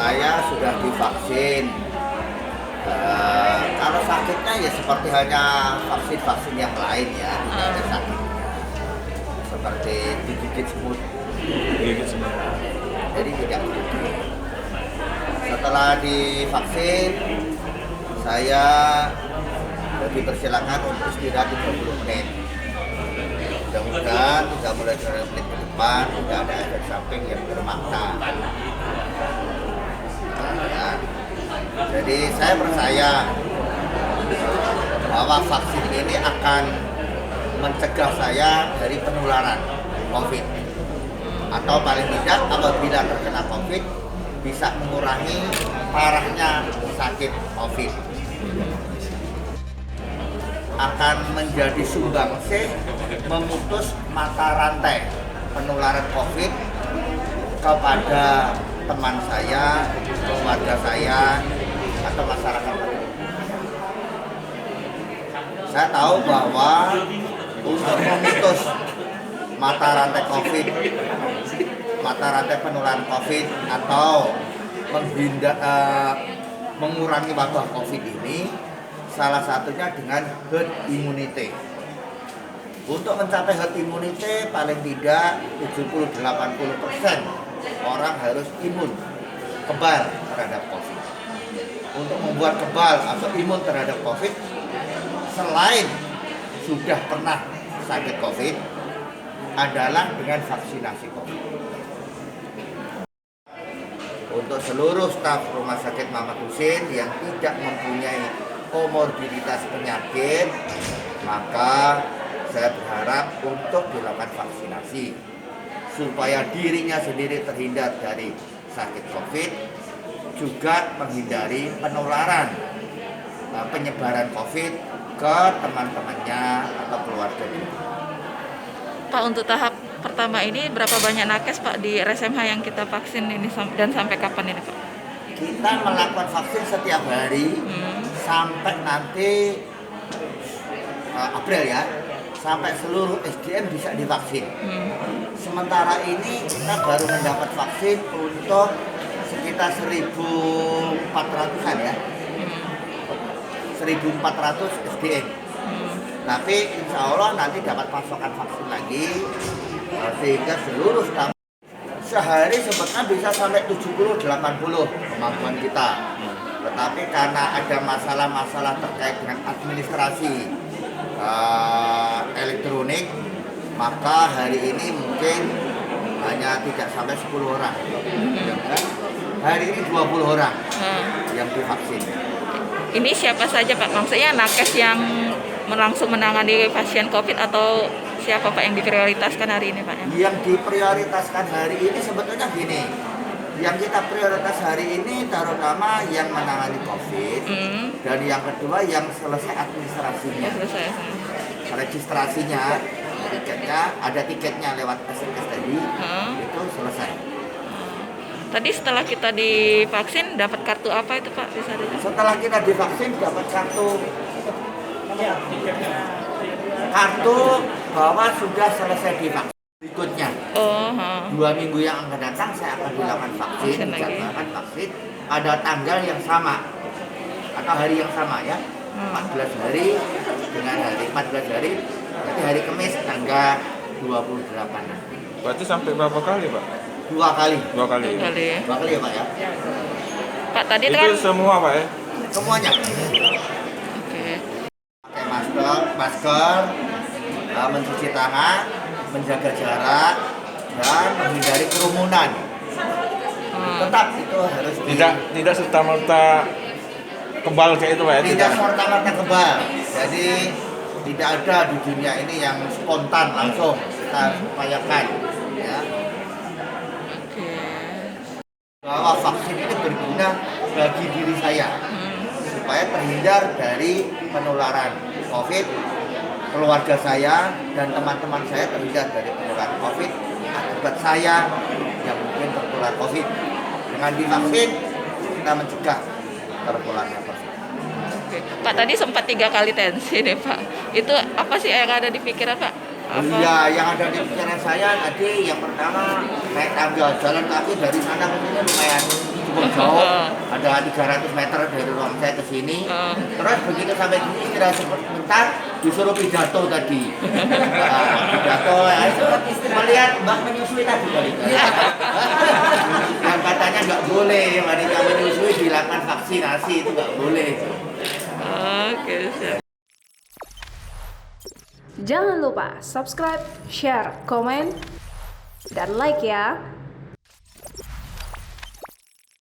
Saya sudah divaksin. Kalau sakitnya ya seperti hanya vaksin-vaksin yang lain ya, tidak ada sakitnya. Seperti digigit semut. Gigit semut. Jadi tidak digigit. Setelah divaksin, saya dipersilakan untuk istirahat 30 menit. Mudah-mudahan sudah mulai 30 menit ke depan tidak ada efek samping yang bermakna. Ya. Jadi saya percaya bahwa vaksin ini akan mencegah saya dari penularan COVID, atau paling tidak apabila terkena COVID bisa mengurangi parahnya sakit COVID. Akan menjadi sumbangsih memutus mata rantai penularan COVID kepada teman saya, keluarga saya, atau masyarakat. Saya tahu bahwa untuk memutus mata rantai COVID, mata rantai penularan COVID, atau mengurangi wabah COVID ini, salah satunya dengan herd immunity. Untuk mencapai herd immunity paling tidak 70-80% orang harus imun, kebal terhadap COVID. Untuk membuat kebal atau imun terhadap COVID, selain sudah pernah sakit COVID, adalah dengan vaksinasi COVID. Untuk seluruh staf Rumah Sakit Muhammad Husin yang tidak mempunyai komorbiditas penyakit, maka saya berharap untuk dilakukan vaksinasi supaya dirinya sendiri terhindar dari sakit COVID, juga menghindari penularan penyebaran COVID ke teman-temannya atau keluarga. Pak, untuk tahap pertama ini berapa banyak nakes Pak di RSMH yang kita vaksin ini dan sampai kapan ini Pak? Kita melakukan vaksin setiap hari sampai nanti April ya, sampai seluruh SDM bisa divaksin. Sementara ini kita baru mendapat vaksin untuk sekitar 1.400-an ya, 1.400 SDM. Tapi insya Allah nanti dapat pasokan vaksin lagi, sehingga seluruh staf sehari sebetulnya bisa sampai 70-80 kemampuan kita. Tetapi karena ada masalah-masalah terkait dengan administrasi elektronik, maka hari ini mungkin hanya tidak sampai 10 orang. Hari ini 20 orang yang divaksin. Ini siapa saja Pak? Maksudnya nakes yang langsung menangani pasien COVID atau siapa Pak yang diprioritaskan hari ini Pak? Yang diprioritaskan hari ini sebetulnya gini, yang kita prioritas hari ini terutama yang menangani COVID, dan yang kedua yang selesai administrasinya, registrasinya, tiketnya, ada tiketnya lewat SMS tadi, itu selesai. Tadi setelah kita divaksin dapat kartu apa itu Pak? Setelah kita divaksin dapat kartu bahwa sudah selesai divaksin. Berikutnya, 2 minggu yang akan datang saya akan dilakukan vaksin, vaksin pada tanggal yang sama atau hari yang sama ya, 14 hari dengan hari 14 hari, nanti hari Kamis tanggal 28 nanti. Berarti sampai berapa kali Pak? 2 kali. 2 kali. 2 kali ya Pak ya. Pak tadi itu kan semua Pak ya? Semuanya. Oke. Pakai masker, mencuci tangan, menjaga jarak, dan menghindari kerumunan. Tetap itu harus tidak serta-merta kebal kayak itu Pak ya? Tidak serta-merta kebal. Jadi tidak ada di dunia ini yang spontan langsung kita upayakan ya. Bahwa vaksin ini berguna bagi diri saya supaya terhindar dari penularan COVID, keluarga saya dan teman-teman saya terhindar dari penularan COVID akibat saya yang mungkin tertular COVID. Dengan divaksin kita mencegah tertularnya COVID. Pak tadi sempat 3 kali tensi nih Pak. Itu apa sih yang ada di pikiran Pak? Iya, yang ada di pikiran saya tadi yang pertama naik tangga, jalan kaki dari sana ke sini lumayan cukup jauh, ada 300 meter dari ruang saya ke sini. Terus begitu sampai di sini istirahat sebentar, disuruh pidato tadi. Pidato, ya, itu melihat Mbak menyusui tadi kali. Yang katanya nggak boleh wanita menyusui dilakukan vaksinasi, itu nggak boleh. Oke, siap. Jangan lupa subscribe, share, komen, dan like ya.